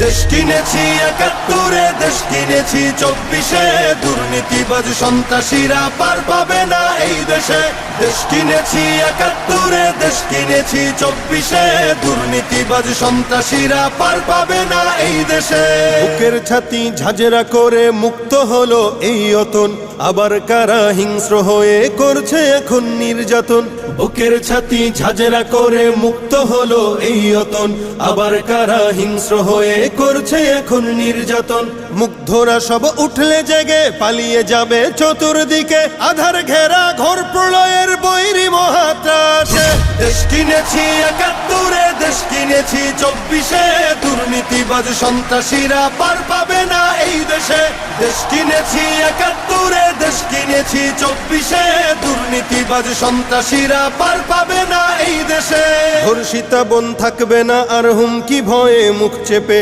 দেশ কিনেছি ৭১, দেশ কিনেছি ২৪, দুর্নীতিবাজ সন্ত্রাসীরা পার পাবে না এই দেশে। দেশ কিনেছি ৭১, দেশ কিনেছি ২৪, দুর্নীতিবাজ সন্ত্রাসীরা পার পাবে না এই দেশে। বুকের ছাতি ঝাঁঝরা করে মুক্ত হলো এই অতন, আবার কারা হিংস্র হয়ে করছে এখন নির্যাতন। বুকের ছাতি ঝাঁঝরা করে মুক্ত হলো এই অতন, আবার কারা হিংস্র হয়ে করছে এখন নির্যাতন। মুগ্ধরা সব উঠলে জেগে পালিয়ে যাবে চতুর্দিকে, আধার ঘেরা ঘোর প্রলয়ের বৈরী মহাত্রাসে। দেশ কিনেছি ৭১, দেশ কিনেছি ২৪, দুর্নীতিবাজ সন্ত্রাসীরা পার পাবে না এই দেশে। দেশ কিনেছি ৭১, দেশ কিনেছি ২৪, দুর্নীতিবাজ সন্ত্রাসীরা পার পাবে না এই দেশে। ধর্ষিতা বোন থাকবে না আর হুমকি ভয়ে মুখ চেপে,